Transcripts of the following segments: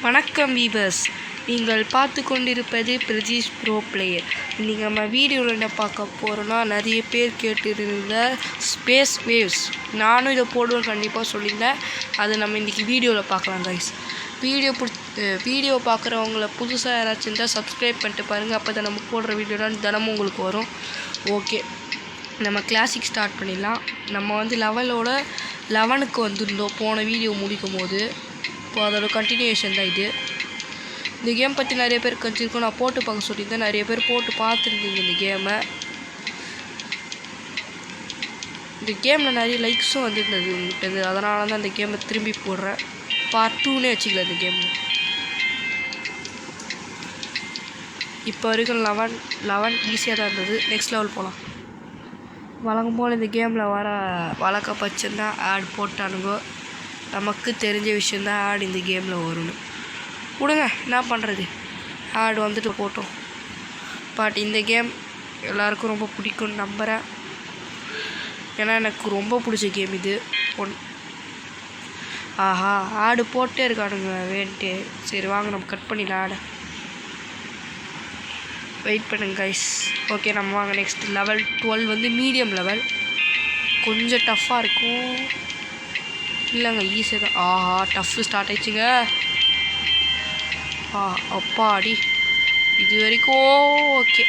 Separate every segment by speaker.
Speaker 1: வணக்கம் வீவர்ஸ், நீங்கள் பார்த்து கொண்டிருப்பது பிரஜீஷ் ப்ரோ பிளேயர். இன்றைக்கி நம்ம வீடியோவில் என்ன பார்க்க போகிறோன்னா, நிறைய பேர் கேட்டுருந்த ஸ்பேஸ் வேவ்ஸ். நானும் இதை போடுவேன் கண்டிப்பாக சொல்லியிருந்தேன். அதை நம்ம இன்றைக்கி வீடியோவில் பார்க்கலாம் கைஸ். வீடியோ பார்க்குறவங்கள புதுசாக யாராச்சும் இருந்தால் சப்ஸ்கிரைப் பண்ணிட்டு பாருங்கள். அப்போ தான் நம்ம போடுற வீடியோலாம் தினமும் உங்களுக்கு வரும். ஓகே, நம்ம கிளாசிக் ஸ்டார்ட் பண்ணிடலாம். நம்ம வந்து 11க்கு வந்துருந்தோம் போன வீடியோ முடிக்கும் போது. இப்போ அதோட கண்டினியூஷன் தான் இது. இந்த கேம் பற்றி நிறைய பேர் கற்றுருக்கோம். நான் போட்டு பார்க்க சொல்லியிருந்தேன். நிறைய பேர் போட்டு பார்த்துருந்தீங்க இந்த கேமை. இந்த கேமில் நிறைய லைக்ஸும் வந்துருந்தது உங்கள்கிட்ட. அதனால தான் இந்த கேமை திரும்பி போடுறேன். பார்ட் 2னே வச்சுக்கல இந்த கேமில். இப்போ வரைக்கும் 11 ஈஸியாக தான் இருந்தது. நெக்ஸ்ட் லெவல் போகலாம். வழங்கும் போல் இந்த கேமில் வழக்க பட்சம்தான் ஆட் போட்டானுங்க. நமக்கு தெரிஞ்ச விஷயந்தான் ஆட் இந்த கேமில் வரணும். விடுங்க, என்ன பண்ணுறது, ஆட் வந்துட்டு போட்டோம். பட் இந்த கேம் எல்லாருக்கும் ரொம்ப பிடிக்கும்னு நம்புகிறேன். ஏன்னா எனக்கு ரொம்ப பிடிச்ச கேம் இது. ஆஹா, ஆடு போட்டே இருக்கானுங்க வேண்ட்டு. சரி வாங்க, நம்ம கட் பண்ணிடலாம் ஆடை. வெயிட் பண்ணுங்க கைஸ். ஓகே, நம்ம வாங்க நெக்ஸ்ட் லெவல் 12 வந்து மீடியம் லெவல். கொஞ்சம் டஃப்பாக இருக்கும். இல்லைங்க, ஈஸியாக தான். ஆஹா, டஃப்பு ஸ்டார்ட் ஆயிடுச்சுங்க. அப்பாடி, இது வரைக்கும் ஓகே.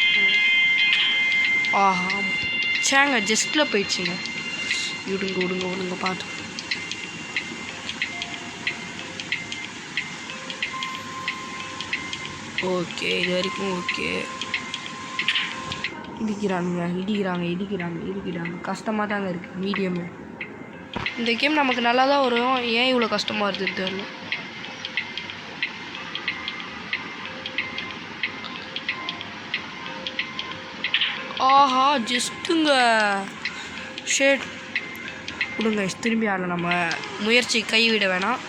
Speaker 1: ஆஹா, சேங்க ஜஸ்ட்டில் போயிடுச்சுங்க. விடுங்க பார்த்து. ஓகே, இது வரைக்கும் ஓகே. இடிக்கிறாங்க. கஷ்டமாக தாங்க இருக்குது மீடியமு. இந்த கேம் நமக்கு நல்லா தான் வரும். ஏன் இவ்வளோ கஷ்டமாக வருதுன்னு தெரியல. ஆஹா, ஜஸ்ட்டுங்க ஷேட். விடுங்க, திரும்பி ஆடலாம். நம்ம முயற்சி கைவிட வேணாம்.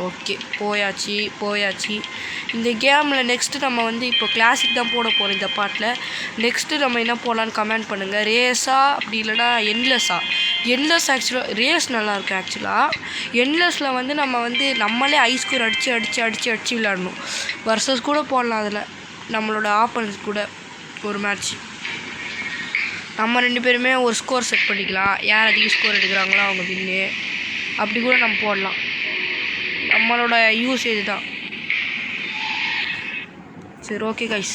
Speaker 1: ஓகே, போயாச்சு. இந்த கேமில் நெக்ஸ்ட்டு நம்ம வந்து இப்போ கிளாசிக் தான் போட போகிறோம் இந்த பாட்டில். நெக்ஸ்ட்டு நம்ம என்ன போடலான்னு கமெண்ட் பண்ணுங்கள். ரேஸா அப்படி இல்லைனா என்லெஸ் ஆக்சுவலாக ரேஸ் நல்லாயிருக்கும். ஆக்சுவலாக என்லெஸில் வந்து நம்மளே ஐஸ்கூர் அடித்து விளையாடணும். வர்சஸ் கூட போடலாம். அதில் நம்மளோட ஆப்பனன்ஸ் கூட ஒரு மேட்ச் நம்ம 2 பேருமே ஒரு ஸ்கோர் செட் பண்ணிக்கலாம். யார் அதிக ஸ்கோர் எடுக்கிறாங்களோ அவங்க வின்னு. அப்படி கூட நம்ம போடலாம். நம்மளோட யூசேஜ் தான். சரி, ஓகே கைஸ்,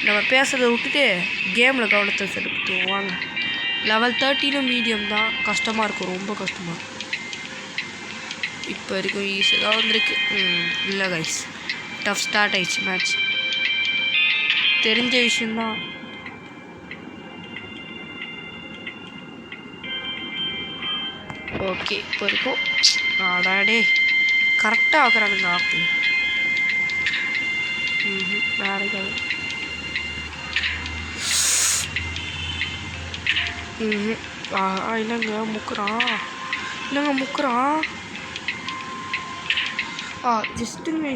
Speaker 1: நம்ம பேசுகிறத விட்டுட்டு கேமில் கவனத்தை செலுத்துவோம் வாங்க. லெவல் 13 மீடியம் தான். கஷ்டமாக இருக்கும், ரொம்ப கஷ்டமாக இருக்கும். இப்போ வரைக்கும் ஈஸியாக தான் வந்திருக்கு. இல்லை கைஸ், டஃப் ஸ்டார்ட் ஆயிடுச்சு மேட்ச். தெரிஞ்ச விஷயந்தான். ஓகே, இப்போ வரைக்கும் ஆடாடே கரெக்டாக ஆக்குறானுங்க. ஆப்பு வேறு என்னங்க முக்குறான். ஜஸ்ட்டுங்க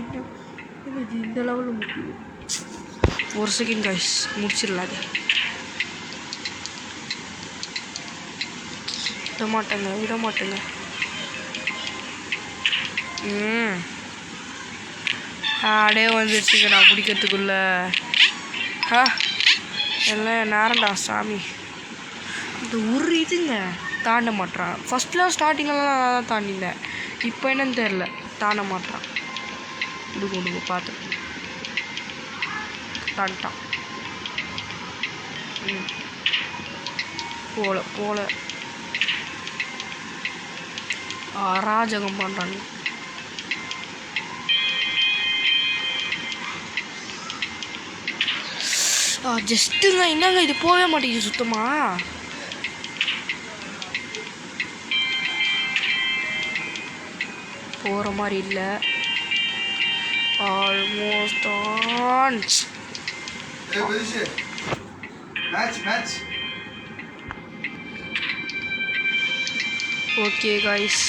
Speaker 1: இந்த லெவலில் முக்கியம். ஒரு செகண்ட் கைஸ், முடிச்சிடலாம். அது விட மாட்டேங்க. ஆடே வந்துடுச்சுங்க நான் பிடிக்கிறதுக்குள்ள. எல்லாம் நேரண்டா சாமி. இந்த ஒரு இதுங்க தாண்ட மாட்டான். ஃபஸ்ட்லாம் ஸ்டார்டிங்கெல்லாம் நான் தான் தாண்டிந்தேன். இப்போ என்னன்னு தெரில, தாண்ட மாட்டான். விடுங்க பார்த்து தாண்டான். போல அராஜகம் பண்ணுறாங்க. ஜஸ்ட்டுங்க என்னங்க இது போகவே மாட்டேங்குது சுத்தமாக. போகிற மாதிரி இல்லை. Almost on. Okay guys,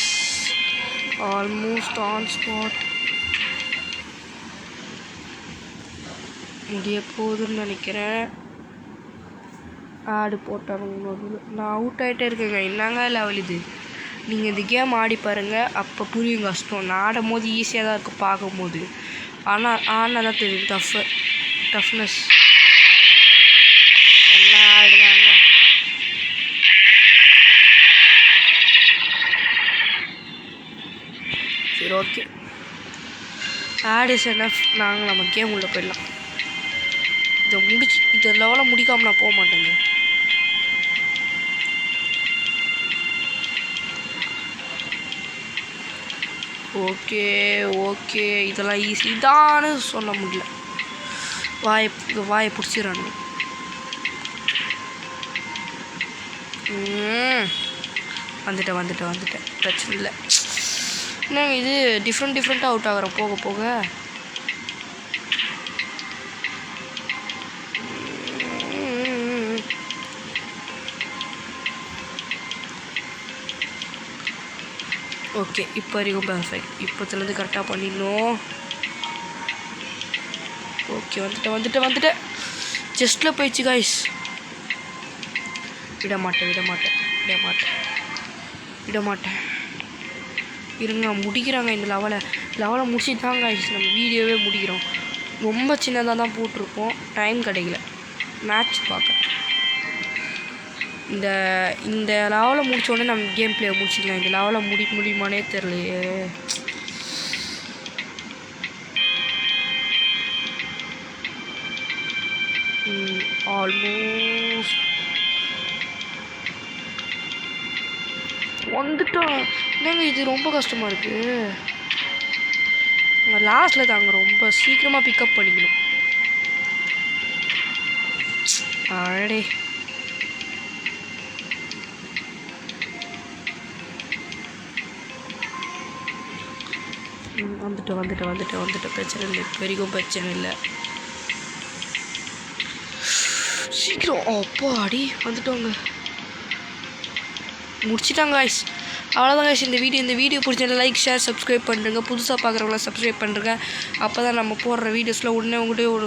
Speaker 1: almost on spot. முடிய போகுதுன்னு நினைக்கிறேன். ஆடு போட்டாங்க. நான் அவுட் ஆகிட்டே இருக்கேங்க. என்னங்க லெவல் இது? நீங்கள் இந்த கேம் ஆடி பாருங்கள், அப்போ புரியும் கஷ்டம். நான் ஆடும் போது ஈஸியாக தான் இருக்குது பார்க்கும்போது, ஆனால் தான் தெரியும் டஃப்னஸ். எல்லாம் ஆடுறாங்க. சரி, ஓகே, ஆட் இஸ் எனஃப். நாங்கள் நம்ம கேம் உள்ளே போயிடலாம். இதை லெவலாக முடிக்காமல் நான் போக மாட்டேங்க. ஓகே ஓகே, இதெல்லாம் ஈஸி தான்னு சொல்ல முடியல. வாயை பிடிச்சிடறானு. வந்துட்டேன் பிரச்சனை இல்லை. என்னங்க இது டிஃப்ரெண்ட்டாக அவுட் ஆகிறோம் போக போக. ஓகே, இப்போ வரைக்கும் பர்ஃபெக்ட். இப்போத்துலேருந்து கரெக்டாக பண்ணிடணும். ஓகே, வந்துட்டேன். ஜஸ்ட்டில் போயிடுச்சு காய்ஸ். விட மாட்டேன். இருங்க, முடிக்கிறாங்க இந்த லெவலை முடிச்சுட்டு தான் காய்ஸ் நம்ம வீடியோவே முடிக்கிறோம். ரொம்ப சின்னதாக தான் போட்டிருப்போம், டைம் கிடைக்கல மேட்ச் பார்க்க. இந்த லெவலை முடித்தோடனே நம்ம கேம் பிளே முடிச்சிக்கலாம். இந்த லெவலை முடியுமானே தெரியலையே. ஆல்மோஸ்ட் வந்துட்டோம். என்னங்க இது ரொம்ப கஷ்டமாக இருக்குது. லாஸ்ட்டில் தாங்க ரொம்ப சீக்கிரமாக பிக்கப் பண்ணிக்கணும். ஆடே வந்துட்டேன். பிரச்சனை இல்லை, பெரியும் பிரச்சனை இல்லை. சீக்கிரம் அப்பாடி வந்துட்டோங்க. முடிச்சிட்டாங்க காய்ஸ். அவ்வளோதான் காய்ஸ் இந்த வீடியோ பிடிச்சா லைக், ஷேர், சப்ஸ்கிரைப் பண்ணுறேங்க. புதுசாக பார்க்குறவங்களாம் சப்ஸ்கிரைப் பண்ணுறேங்க. அப்போ தான் நம்ம போடுற வீடியோஸில் உடனே உங்கள்கிட்ட ஒரு